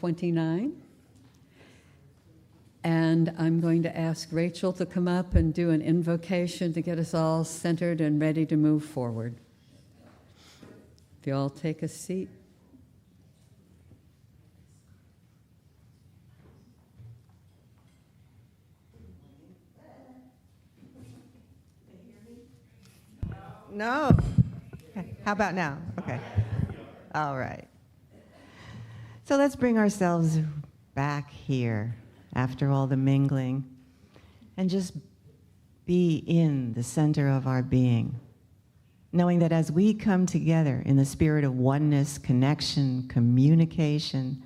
29. And I'm going to ask Rachel to come up and do an invocation to get us all centered and ready to move forward. If you all take a seat. No. How about now? Okay. All right. So let's bring ourselves back here after all the mingling and just be in the center of our being, knowing that as we come together in the spirit of oneness, connection, communication,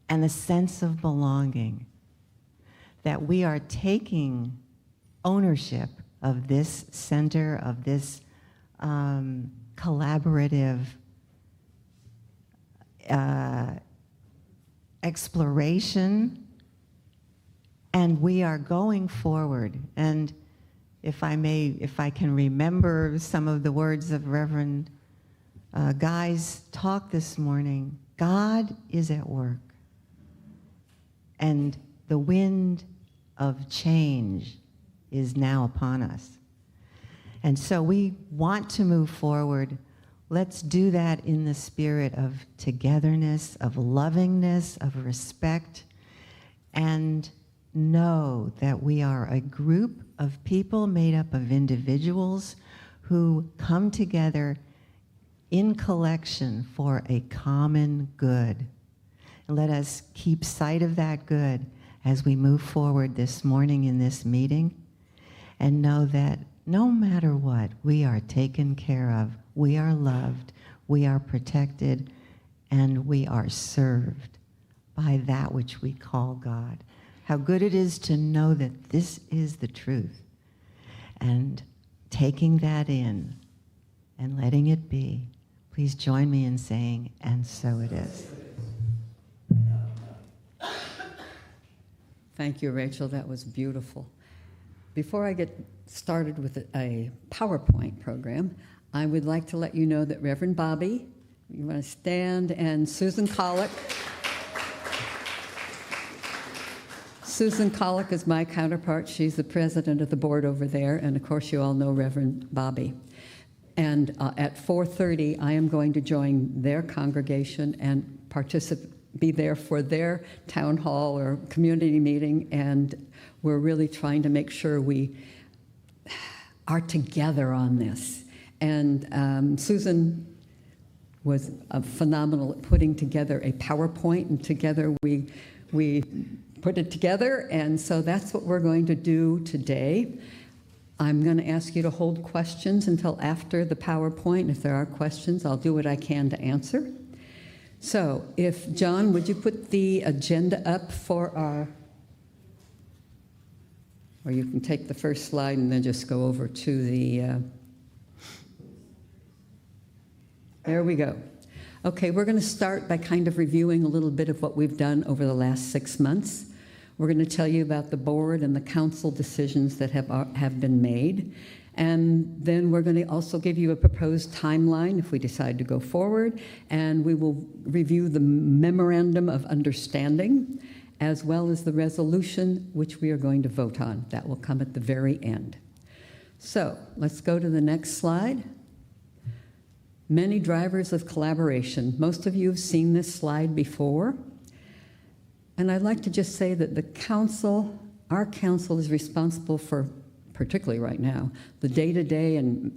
and the sense of belonging, that we are taking ownership of this center, of this collaborative exploration, and we are going forward. And if I can remember some of the words of Reverend Guy's talk this morning, God is at work, and the wind of change is now upon us. And so we want to move forward. Let's do that in the spirit of togetherness, of lovingness, of respect, and know that we are a group of people made up of individuals who come together in collection for a common good. And let us keep sight of that good as we move forward this morning in this meeting, and know that no matter what, we are taken care of, we are loved, we are protected, and we are served by that which we call God. How good it is to know that this is the truth, and taking that in and letting it be. Please join me in saying, and so it is. Thank you, Rachel. That was beautiful. Before I get started with a PowerPoint program, I would like to let you know that Reverend Bobby, you want to stand, and Susan Collick. Susan Collick is my counterpart. She's the president of the board over there, and of course you all know Reverend Bobby. And at 4:30, I am going to join their congregation and be there for their town hall or community meeting, and we're really trying to make sure we are together on this. And Susan was phenomenal at putting together a PowerPoint, and together we put it together, and so that's what we're going to do today. I'm going to ask you to hold questions until after the PowerPoint. If there are questions, I'll do what I can to answer. So if, John, would you put the agenda up for our, or you can take the first slide and then just go over to the, there we go. Okay, we're going to start by kind of reviewing a little bit of what we've done over the last 6 months. We're going to tell you about the board and the council decisions that have been made. And then we're going to also give you a proposed timeline if we decide to go forward. And we will review the memorandum of understanding, as well as the resolution which we are going to vote on. That will come at the very end. So let's go to the next slide. Many drivers of collaboration. Most of you have seen this slide before. And I'd like to just say that the council, our council, is responsible for, particularly right now, the day-to-day and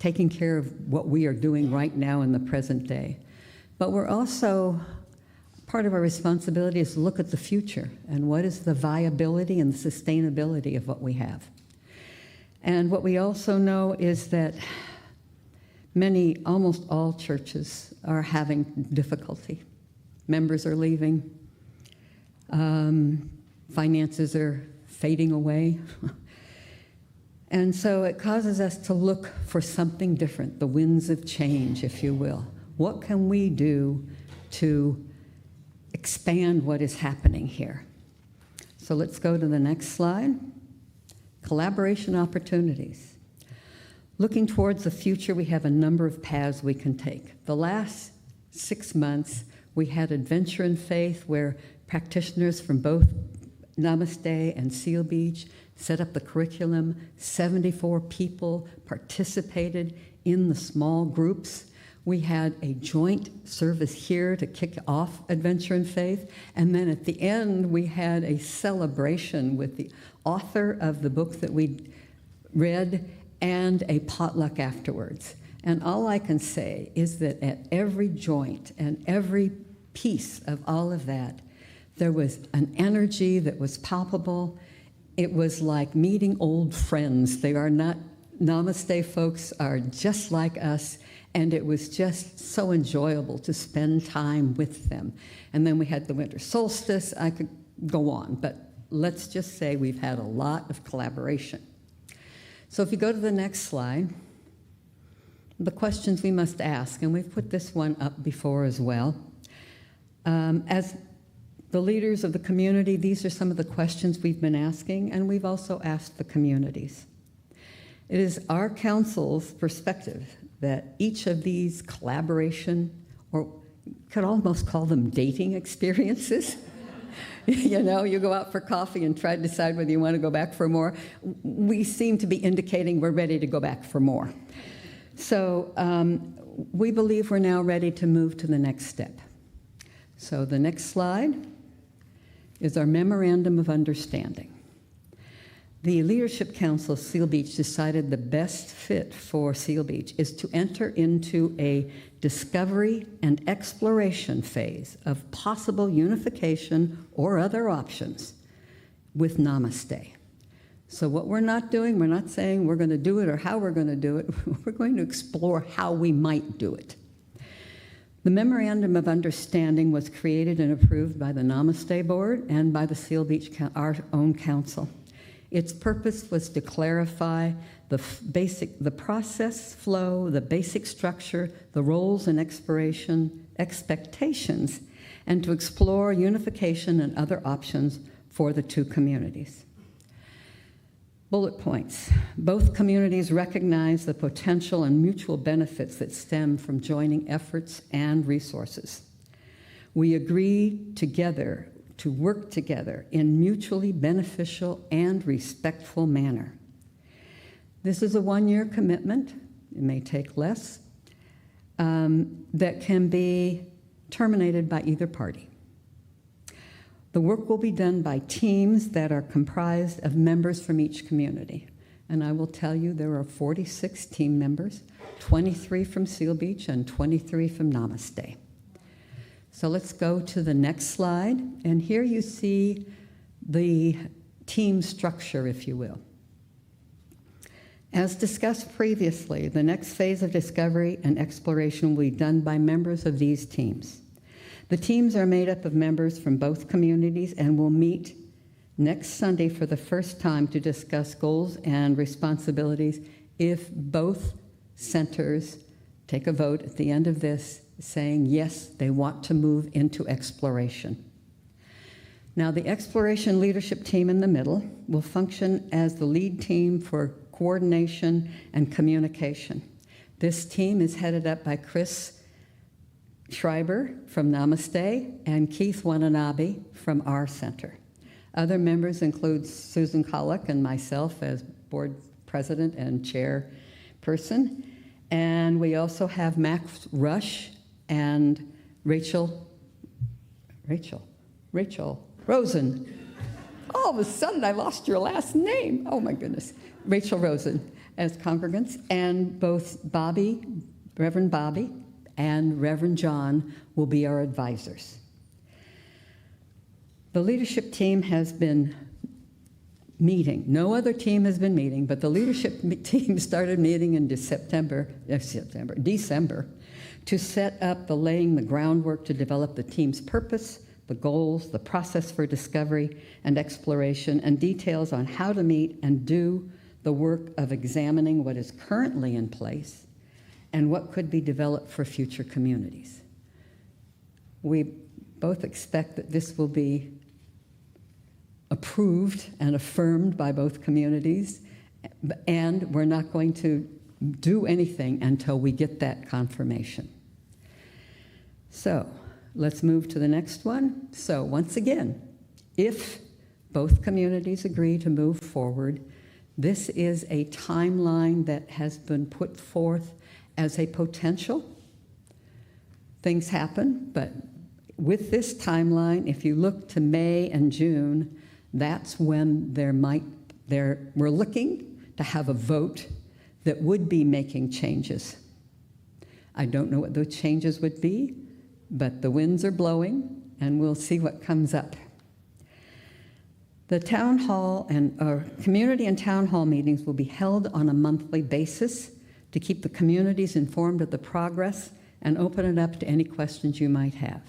taking care of what we are doing right now in the present day. But we're also, part of our responsibility is to look at the future and what is the viability and the sustainability of what we have. And what we also know is that almost all churches are having difficulty. Members are leaving. Finances are fading away. And so it causes us to look for something different, the winds of change, if you will. What can we do to expand what is happening here? So let's go to the next slide. Collaboration opportunities. Looking towards the future, we have a number of paths we can take. The last 6 months, We had Adventure in Faith, where practitioners from both Namaste and Seal Beach set up the curriculum. 74 people participated in the small groups. We had a joint service here to kick off Adventure in Faith. And then at the end, we had a celebration with the author of the book that we read and a potluck afterwards. And all I can say is that at every joint and every piece of all of that, there was an energy that was palpable. It was like meeting old friends. They are not, Namaste folks are just like us, and it was just so enjoyable to spend time with them. And then we had the winter solstice. I could go on, but let's just say we've had a lot of collaboration. So if you go to the next slide, the questions we must ask, and we've put this one up before as well. As the leaders of the community, these are some of the questions we've been asking, and we've also asked the communities. It is our council's perspective that each of these collaboration, or could almost call them dating experiences, you know, you go out for coffee and try to decide whether you want to go back for more. We seem to be indicating we're ready to go back for more. So we believe we're now ready to move to the next step. So the next slide is our Memorandum of Understanding. The Leadership Council of Seal Beach decided the best fit for Seal Beach is to enter into a discovery and exploration phase of possible unification or other options with Namaste. So what we're not doing, we're not saying we're going to do it or how we're going to do it. We're going to explore how we might do it. The Memorandum of Understanding was created and approved by the Namaste Board and by the Seal Beach, our own council. Its purpose was to clarify the process flow, the basic structure, the roles and expectations, and to explore unification and other options for the two communities. Bullet points. Both communities recognize the potential and mutual benefits that stem from joining efforts and resources. We agree together to work together in mutually beneficial and respectful manner. This is a one-year commitment. It may take less, that can be terminated by either party. The work will be done by teams that are comprised of members from each community. And I will tell you there are 46 team members, 23 from Seal Beach and 23 from Namaste. So let's go to the next slide. And here you see the team structure, if you will. As discussed previously, the next phase of discovery and exploration will be done by members of these teams. The teams are made up of members from both communities and will meet next Sunday for the first time to discuss goals and responsibilities if both centers take a vote at the end of this saying, yes, they want to move into exploration. Now, the exploration leadership team in the middle will function as the lead team for coordination and communication. This team is headed up by Chris Schreiber from Namaste and Keith Wananabe from our center. Other members include Susan Collick and myself as board president and chairperson. And we also have Max Rush and Rachel Rosen. All of a sudden, I lost your last name. Oh, my goodness. Rachel Rosen as congregants, and both Reverend Bobby, and Reverend John will be our advisors. The leadership team has been meeting. No other team has been meeting, but the leadership team started meeting in December to set up laying the groundwork to develop the team's purpose, the goals, the process for discovery and exploration, and details on how to meet and do the work of examining what is currently in place and what could be developed for future communities. We both expect that this will be approved and affirmed by both communities, and we're not going to do anything until we get that confirmation. So let's move to the next one. So once again, if both communities agree to move forward, this is a timeline that has been put forth as a potential. Things happen, but with this timeline, if you look to May and June, that's when we're looking to have a vote that would be making changes. I don't know what those changes would be, but the winds are blowing, and we'll see what comes up. The town hall community and town hall meetings will be held on a monthly basis to keep the communities informed of the progress and open it up to any questions you might have.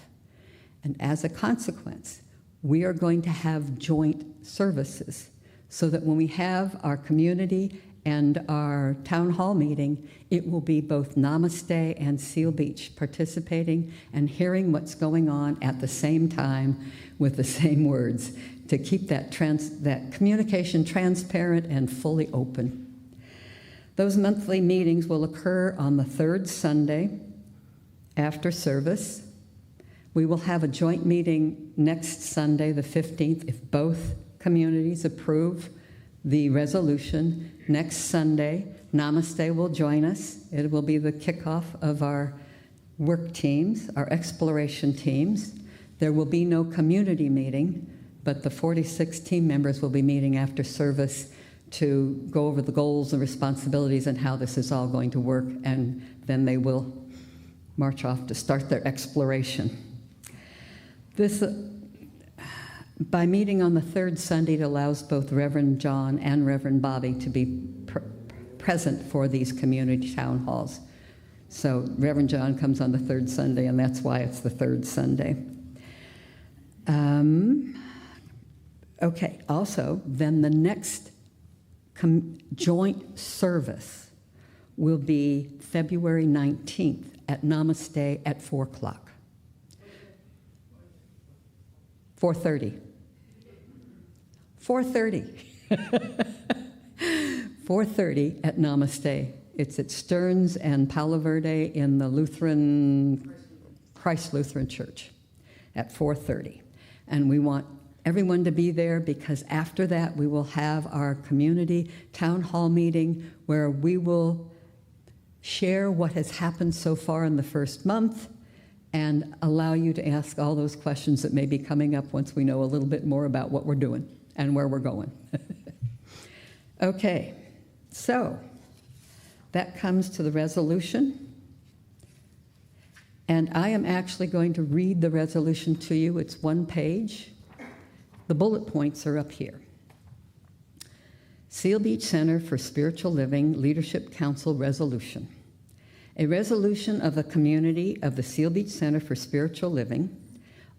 And as a consequence, we are going to have joint services so that when we have our community and our town hall meeting, it will be both Namaste and Seal Beach participating and hearing what's going on at the same time with the same words to keep that communication transparent and fully open. Those monthly meetings will occur on the third Sunday after service. We will have a joint meeting next Sunday, the 15th, if both communities approve the resolution. Next Sunday, Namaste will join us. It will be the kickoff of our work teams, our exploration teams. There will be no community meeting, but the 46 team members will be meeting after service to go over the goals and responsibilities and how this is all going to work, and then they will march off to start their exploration. By meeting on the third Sunday, it allows both Reverend John and Reverend Bobby to be present for these community town halls. So Reverend John comes on the third Sunday, and that's why it's the third Sunday. Okay, also, then the next joint service will be February 19th at Namaste at 4 o'clock. 4:30. 4:30 at Namaste. It's at Stearns and Palo Verde in the Christ Lutheran Church at 4:30. And we want everyone to be there because after that we will have our community town hall meeting where we will share what has happened so far in the first month and allow you to ask all those questions that may be coming up once we know a little bit more about what we're doing and where we're going. Okay, so that comes to the resolution. And I am actually going to read the resolution to you. It's one page. The bullet points are up here. Seal Beach Center for Spiritual Living Leadership Council Resolution. A resolution of the community of the Seal Beach Center for Spiritual Living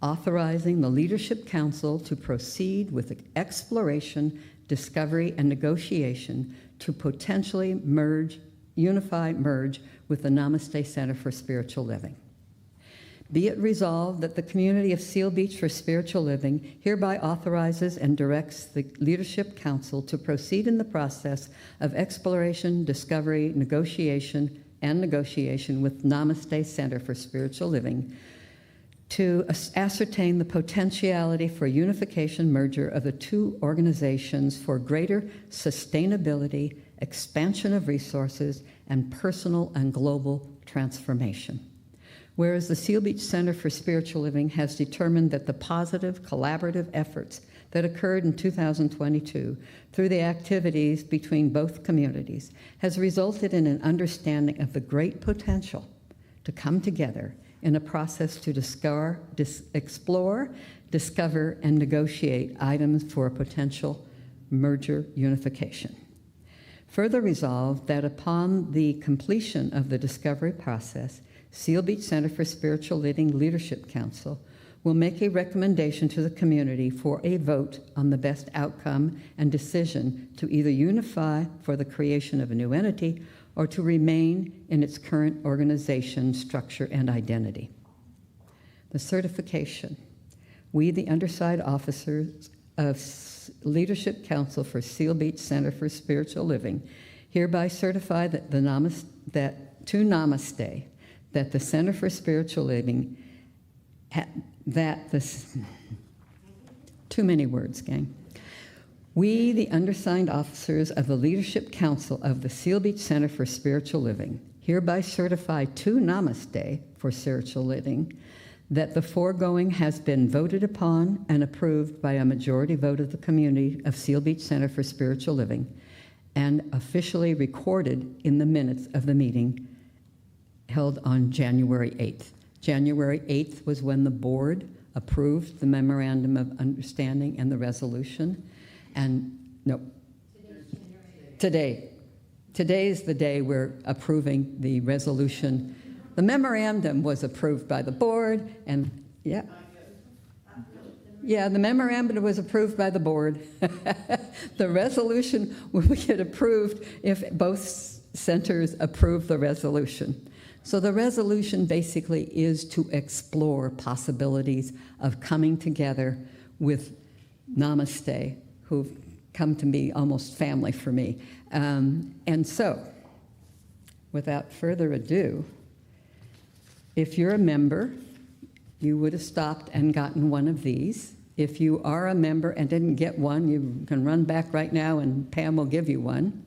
authorizing the Leadership Council to proceed with exploration, discovery, and negotiation to potentially merge with the Namaste Center for Spiritual Living. Be it resolved that the community of Seal Beach for Spiritual Living hereby authorizes and directs the Leadership Council to proceed in the process of exploration, discovery, negotiation with Namaste Center for Spiritual Living to ascertain the potentiality for unification merger of the two organizations for greater sustainability, expansion of resources, and personal and global transformation. Whereas the Seal Beach Center for Spiritual Living has determined that the positive collaborative efforts that occurred in 2022 through the activities between both communities has resulted in an understanding of the great potential to come together in a process to explore, discover, and negotiate items for a potential merger unification. Further resolved that upon the completion of the discovery process, Seal Beach Center for Spiritual Living Leadership Council will make a recommendation to the community for a vote on the best outcome and decision to either unify for the creation of a new entity or to remain in its current organization, structure, and identity. The certification. We, the undersigned officers of Leadership Council for Seal Beach Center for Spiritual Living, hereby certify that to Namaste, that the Center for Spiritual Living that this, too many words, gang. We, the undersigned officers of the Leadership Council of the Seal Beach Center for Spiritual Living, hereby certify to Namaste for Spiritual Living that the foregoing has been voted upon and approved by a majority vote of the community of Seal Beach Center for Spiritual Living and officially recorded in the minutes of the meeting held on January 8th. January 8th was when the board approved the memorandum of understanding and the resolution. And no, today is the day we're approving the resolution. The memorandum was approved by the board, and the memorandum was approved by the board. The resolution will get approved if both centers approve the resolution. So the resolution basically is to explore possibilities of coming together with Namaste, who've come to be almost family for me. And so, without further ado, if you're a member, you would have stopped and gotten one of these. If you are a member and didn't get one, you can run back right now and Pam will give you one.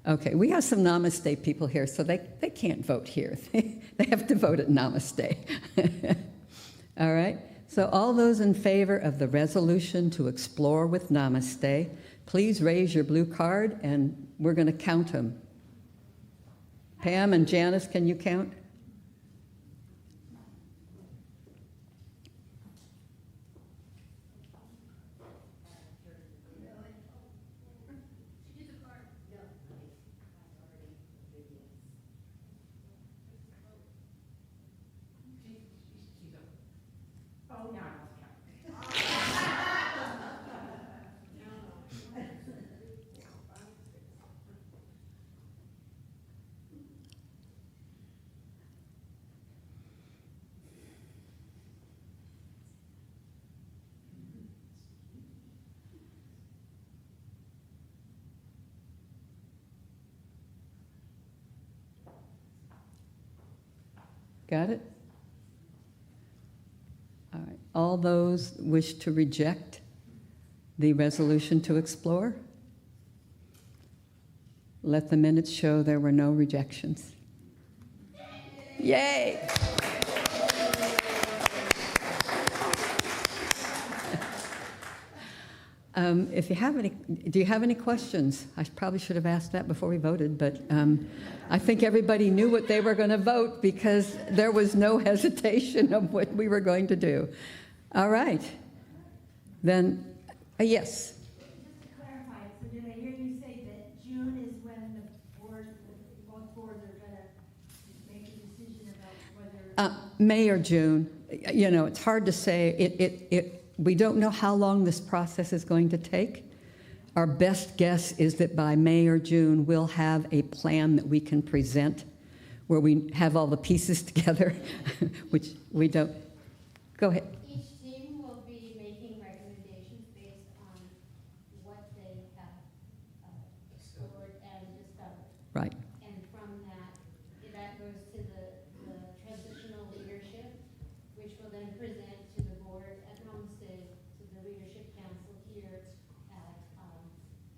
Okay, we have some Namaste people here, so they can't vote here. They have to vote at Namaste. All right? So all those in favor of the resolution to explore with Namaste, please raise your blue card, and we're going to count them. Pam and Janice, can you count? Got it? All right. All those wish to reject the resolution to explore? Let the minutes show there were no rejections. Yay! If you have any, do you have any questions? I probably should have asked that before we voted, but I think everybody knew what they were going to vote because there was no hesitation of what we were going to do. All right. Then, yes. Just to clarify, so did I hear you say that June is when the board, both boards are going to make a decision about whether... May or June. You know, it's hard to say. We don't know how long this process is going to take. Our best guess is that by May or June, we'll have a plan that we can present where we have all the pieces together, which we don't. Go ahead. Each team will be making recommendations based on what they have explored and discovered. Right. And from that, that goes to the transitional leadership, which will then present to the board at Homestead, to the Leadership Council here at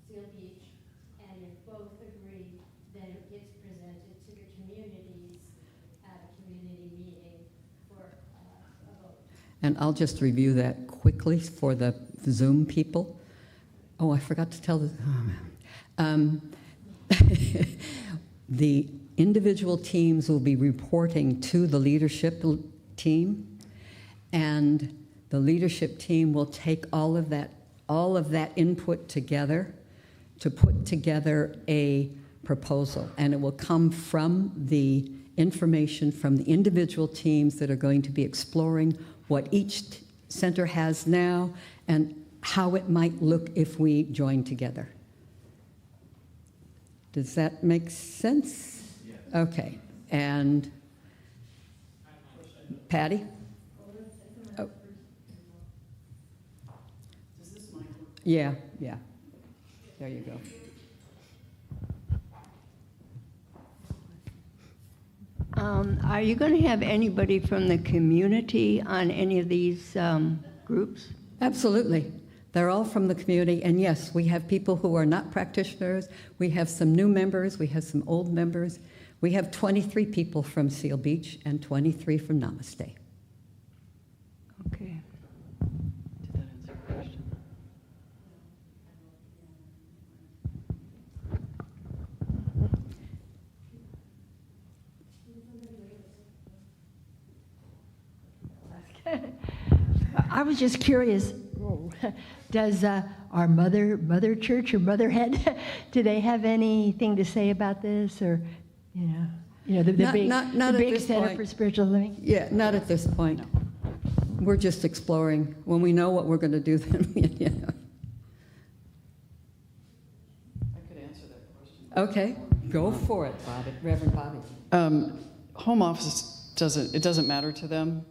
Seal Beach. And if both agree, then it gets presented to the communities at a community meeting for a vote. And I'll just review that quickly for the Zoom people. Oh, I forgot to tell the individual teams will be reporting to the leadership team, and the leadership team will take all of that input together to put together a proposal, and it will come from the information from the individual teams that are going to be exploring what each center has now and how it might look if we join together. Does that make sense? Yes. Okay. And Patty? Oh. Yeah. There you go. Are you going to have anybody from the community on any of these groups? Absolutely. They're all from the community, and yes, we have people who are not practitioners. We have some new members. We have some old members. We have 23 people from Seal Beach and 23 from Namaste. Okay. Did that answer your question? I was just curious, does our mother church or motherhead, do they have anything to say about this, or, the big, Not the at big this Center point. for Spiritual Living? Yeah, not at this point. We're just exploring. When we know what we're going to do, then I could answer that question. Okay, go for it, Bobby, Reverend Bobby. Home office doesn't matter to them.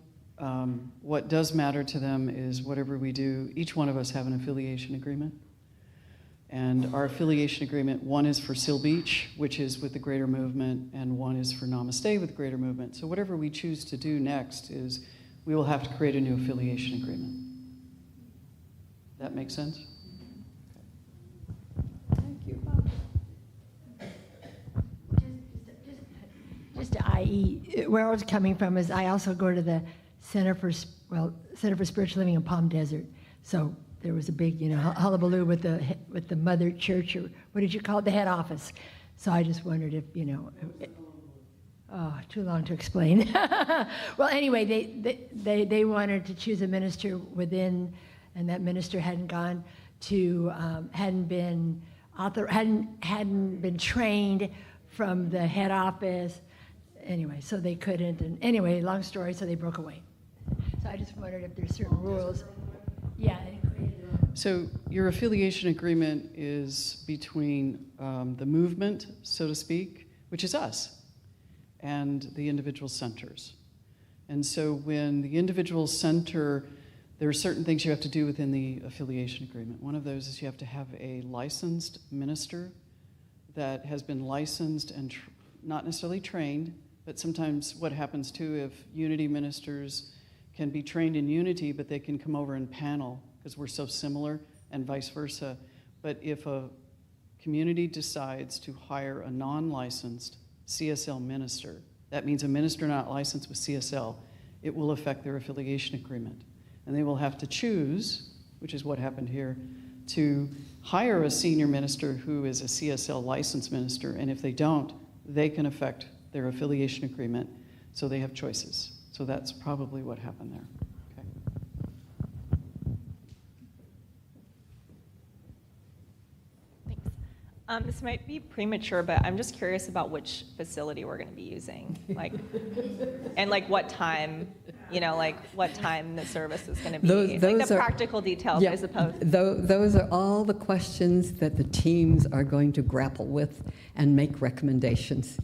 What does matter to them is whatever we do, each one of us have an affiliation agreement. And our affiliation agreement, one is for Seal Beach, which is with the Greater Movement, and one is for Namaste with the Greater Movement. So whatever we choose to do next is we will have to create a new affiliation agreement. That make sense? Thank you, Bob. Just i.e., where I was coming from is I also go to the Center for Spiritual Living in Palm Desert. So there was a big, hullabaloo with the mother church, or what did you call it, the head office. So I just wondered if, too long to explain. Well, anyway, they wanted to choose a minister within, and that minister hadn't gone to, hadn't been trained from the head office. Anyway, so they couldn't, and anyway, long story, so they broke away. So I just wondered if there's certain rules. Yeah. So your affiliation agreement is between the movement, so to speak, which is us, and the individual centers. And so when the individual center, there are certain things you have to do within the affiliation agreement. One of those is you have to have a licensed minister that has been licensed and not necessarily trained, but sometimes what happens too, if unity ministers can be trained in unity, but they can come over and panel because we're so similar, and vice versa. But if a community decides to hire a non-licensed CSL minister, that means a minister not licensed with CSL, it will affect their affiliation agreement. And they will have to choose, which is what happened here, to hire a senior minister who is a CSL licensed minister, and if they don't, they can affect their affiliation agreement, so they have choices. So that's probably what happened there. Thanks. This might be premature, but I'm just curious about which facility we're going to be using, and what time, what time the service is going to be, the practical details, I suppose. Those are all the questions that the teams are going to grapple with and make recommendations.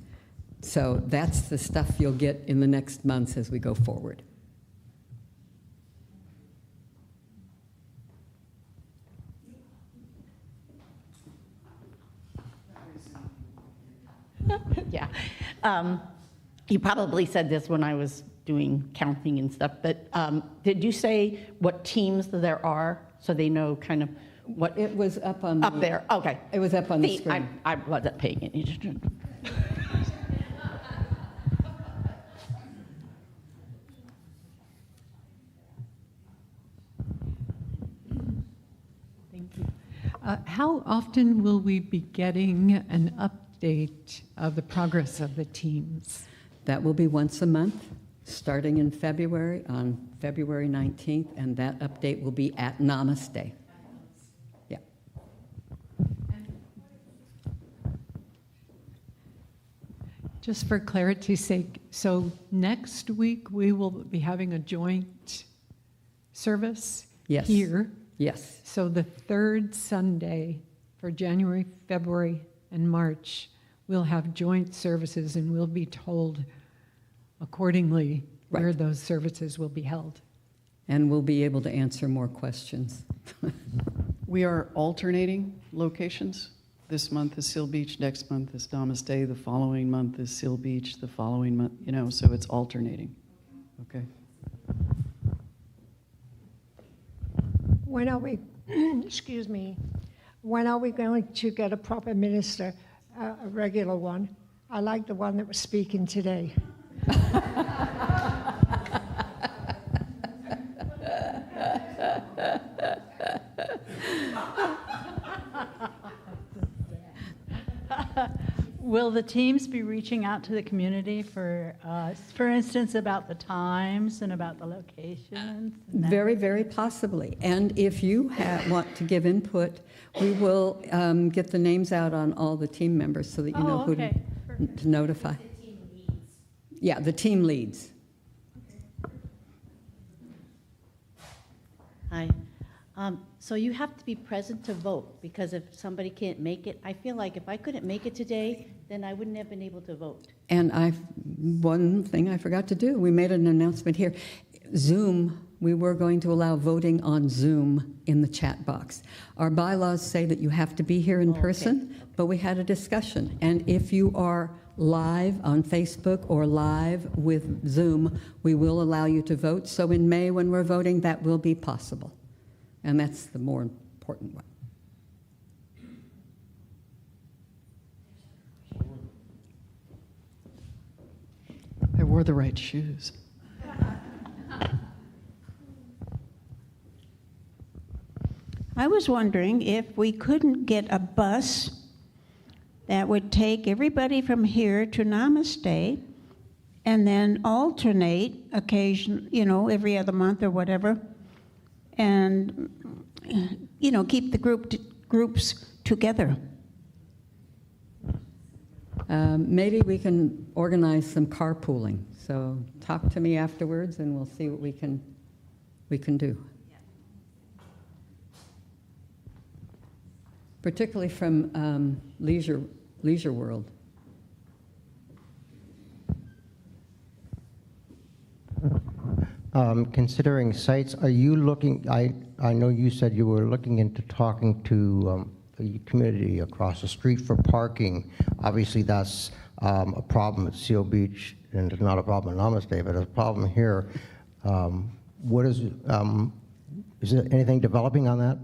So that's the stuff you'll get in the next months as we go forward. Yeah. You probably said this when I was doing counting and stuff, but did you say what teams there are so they know kind of what? It was up on up there. Okay. It was up on the screen. I wasn't paying attention. Thank you. How often will we be getting an update of the progress of the teams? That will be once a month, starting in February, on February 19th, and that update will be at Namaste. Yeah. Just for clarity's sake, so next week we will be having a joint service Yes. here. Yes. So the third Sunday for January, February, and March, we'll have joint services, and we'll be told accordingly where Right. those services will be held. And we'll be able to answer more questions. We are alternating locations. this month is Seal Beach, next month is Namaste, the following month is Seal Beach, the following month, you know, so it's alternating. Okay. When are we, excuse me, when are we going to get a proper minister, a regular one? I like the one that was speaking today. Will the teams be reaching out to the community for instance, about the times and about the locations? Very, very possibly. And if you want to give input, we will get the names out on all the team members so that you know who to notify. The team leads. Yeah, the team leads. Hi. So you have to be present to vote, because if somebody can't make it, I feel like if I couldn't make it today, then I wouldn't have been able to vote. And one thing I forgot to do, we made an announcement here. Zoom, we were going to allow voting on Zoom in the chat box. Our bylaws say that you have to be here in person, but we had a discussion. And if you are live on Facebook or live with Zoom, we will allow you to vote. So in May, when we're voting, that will be possible. And that's the more important one. I wore the right shoes. I was wondering if we couldn't get a bus that would take everybody from here to Namaste and then alternate occasion, you know, every other month or whatever, and, you know, keep the groups together. Maybe we can organize some carpooling. So talk to me afterwards, and we'll see what we can do. Particularly from Leisure World. Considering sites, are you looking, I know you said you were looking into talking to the community across the street for parking. Obviously that's a problem at Seal Beach, and it's not a problem at Namaste, but it's a problem here. Is there anything developing on that?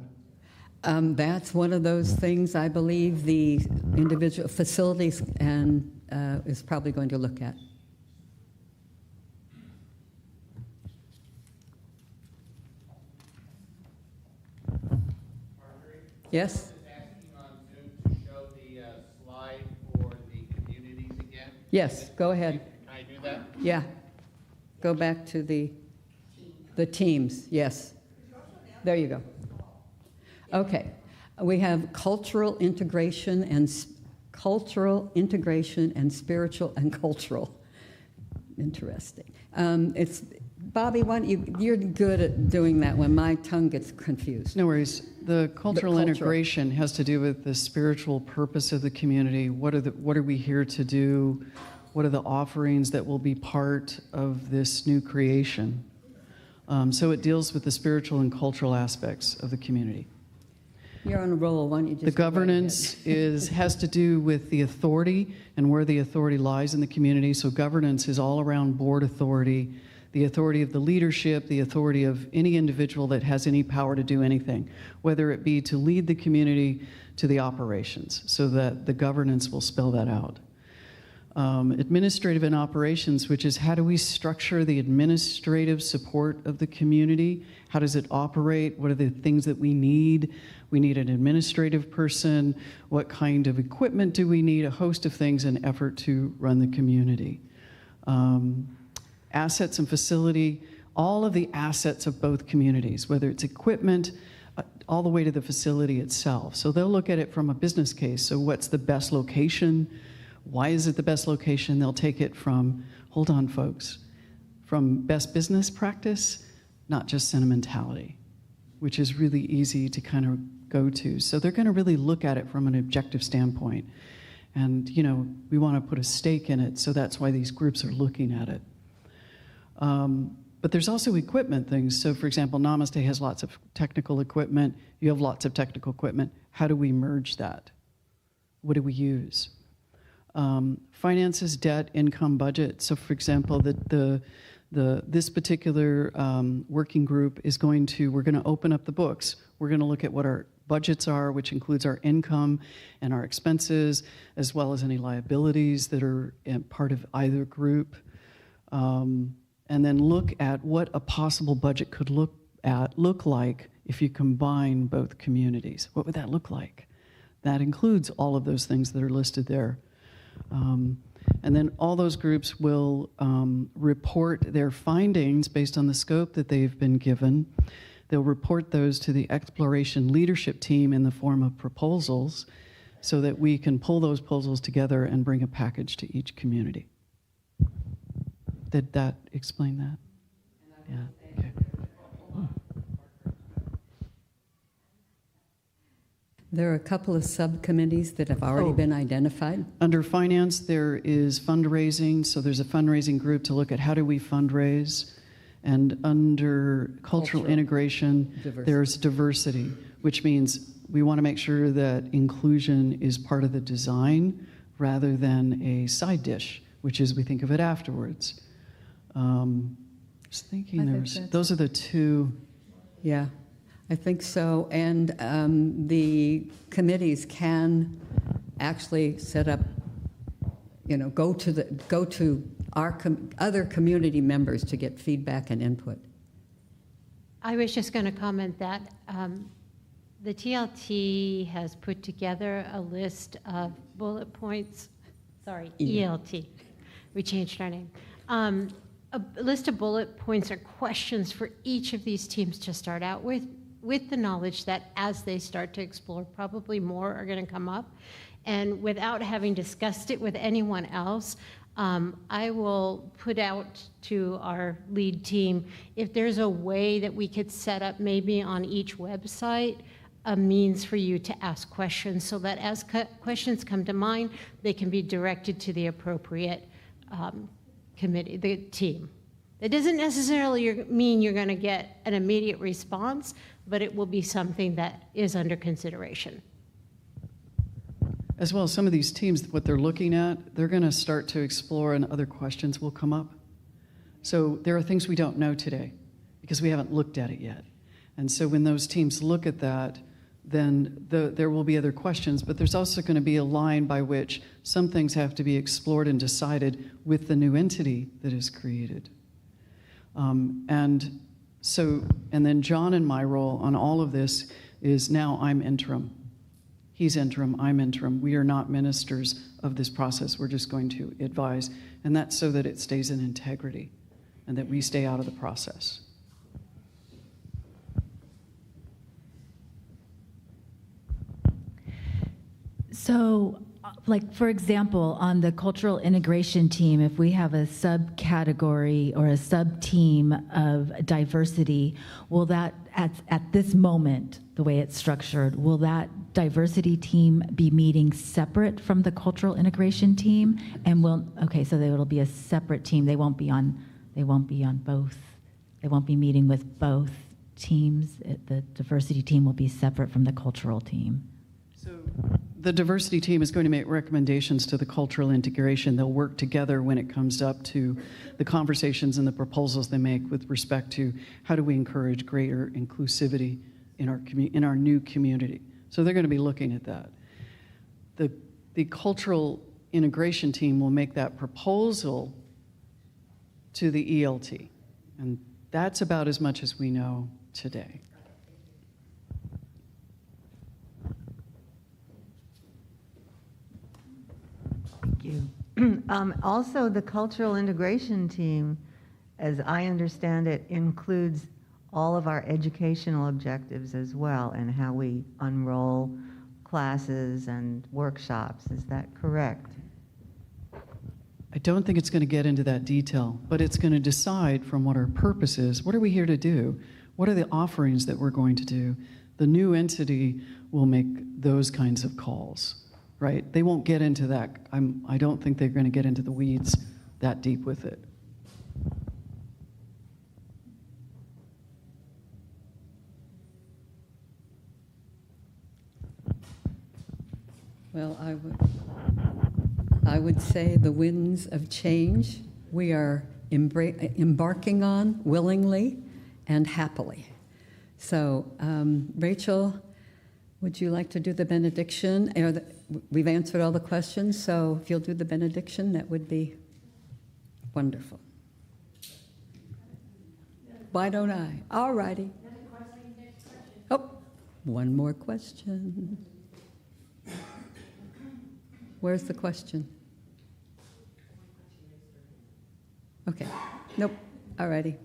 That's one of those things I believe the individual facilities and is probably going to look at. Yes? Yes, go ahead. Can I do that? Yeah. Go back to the teams, yes. There you go. Okay. We have cultural integration and spiritual and cultural. Interesting. Bobby, you're good at doing that when my tongue gets confused. No worries. The cultural integration has to do with the spiritual purpose of the community. What are we here to do? What are the offerings that will be part of this new creation? So it deals with the spiritual and cultural aspects of the community. You're on a roll. Why don't you just the governance has to do with the authority and where the authority lies in the community. So governance is all around board authority, the authority of the leadership, the authority of any individual that has any power to do anything, whether it be to lead the community to the operations, so that the governance will spell that out. Administrative and operations, which is how do we structure the administrative support of the community? How does it operate? What are the things that we need? We need an administrative person. What kind of equipment do we need? A host of things in effort to run the community. Assets and facility, all of the assets of both communities, whether it's equipment, all the way to the facility itself. So they'll look at it from a business case. So what's the best location? Why is it the best location? They'll take it from, hold on folks, from best business practice, not just sentimentality, which is really easy to kind of go to. So they're going to really look at it from an objective standpoint. And, you know, we want to put a stake in it, so that's why these groups are looking at it. But there's also equipment things. So, for example, Namaste has lots of technical equipment. You have lots of technical equipment. How do we merge that? what do we use? Finances, debt, income, budget. So for example, this particular working group is we're going to open up the books. We're going to look at what our budgets are, which includes our income and our expenses, as well as any liabilities that are part of either group. And then look at what a possible budget could look like if you combine both communities. What would that look like? That includes all of those things that are listed there. And then all those groups will report their findings based on the scope that they've been given. They'll report those to the exploration leadership team in the form of proposals so that we can pull those proposals together and bring a package to each community. Did that explain that? Yeah, okay. There are a couple of subcommittees that have already been identified. Under finance, there is fundraising, so there's a fundraising group to look at how do we fundraise. And under cultural integration, there's diversity, which means we want to make sure that inclusion is part of the design rather than a side dish, which is we think of it afterwards. Just thinking those are the two. Yeah, I think so. And the committees can actually set up, go to our other community members to get feedback and input. I was just going to comment that the TLT has put together a list of bullet points. Sorry, ELT. We changed our name. A list of bullet points or questions for each of these teams to start out with the knowledge that as they start to explore, probably more are going to come up. And without having discussed it with anyone else, I will put out to our lead team if there's a way that we could set up maybe on each website a means for you to ask questions so that as questions come to mind, they can be directed to the appropriate committee, the team. It doesn't necessarily mean you're going to get an immediate response, but it will be something that is under consideration. As well as some of these teams, what they're looking at, they're going to start to explore and other questions will come up. So there are things we don't know today because we haven't looked at it yet. And so when those teams look at that, then there will be other questions, but there's also going to be a line by which some things have to be explored and decided with the new entity that is created. And then John and my role on all of this is now I'm interim. He's interim, I'm interim. We are not ministers of this process. We're just going to advise. And that's so that it stays in integrity and that we stay out of the process. So, like, for example, on the cultural integration team, if we have a subcategory or a sub-team of diversity, will that, at this moment, the way it's structured, will that diversity team be meeting separate from the cultural integration team? And so they will be a separate team. They won't be on both. They won't be meeting with both teams. The diversity team will be separate from the cultural team. So the diversity team is going to make recommendations to the cultural integration. They'll work together when it comes up to the conversations and the proposals they make with respect to how do we encourage greater inclusivity in our new community. So they're going to be looking at that. The cultural integration team will make that proposal to the ELT. And that's about as much as we know today. Thank you. Also, the cultural integration team, as I understand it, includes all of our educational objectives as well and how we unroll classes and workshops. Is that correct? I don't think it's going to get into that detail, but it's going to decide from what our purpose is. What are we here to do? What are the offerings that we're going to do? The new entity will make those kinds of calls, right? They won't get into that. I don't think they're going to get into the weeds that deep with it. Well, I would say the winds of change we are embarking on willingly and happily. So, Rachel, would you like to do the benediction? We've answered all the questions, so if you'll do the benediction, that would be wonderful. Why don't I? All righty. Oh, one more question. Where's the question? Okay. Nope. All righty.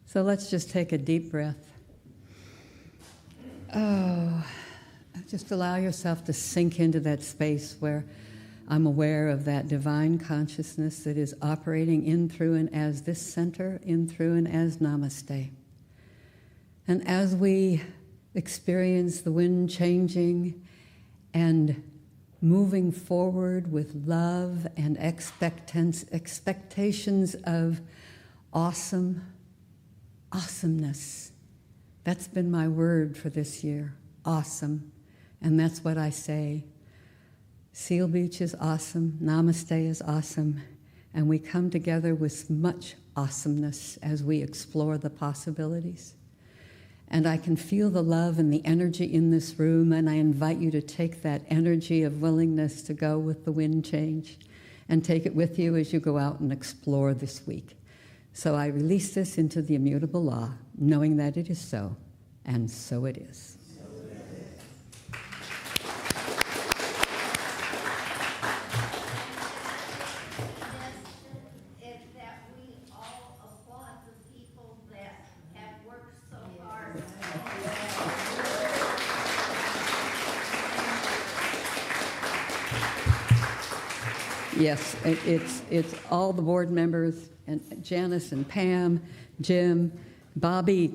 So let's just take a deep breath. Oh, just allow yourself to sink into that space where I'm aware of that divine consciousness that is operating in, through, and as this center, in, through, and as Namaste. And as we experience the wind changing and moving forward with love and expectations of awesomeness. That's been my word for this year, awesome. And that's what I say. Seal Beach is awesome, Namaste is awesome, and we come together with much awesomeness as we explore the possibilities. And I can feel the love and the energy in this room, and I invite you to take that energy of willingness to go with the wind change and take it with you as you go out and explore this week. So I release this into the immutable law, knowing that it is so, and so it is. Yes, it's all the board members, and Janice and Pam, Jim, Bobby,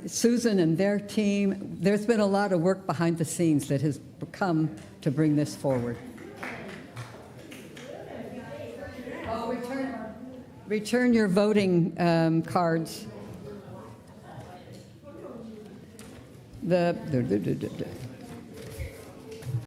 Susan and their team. There's been a lot of work behind the scenes that has come to bring this forward. Oh, return your voting cards.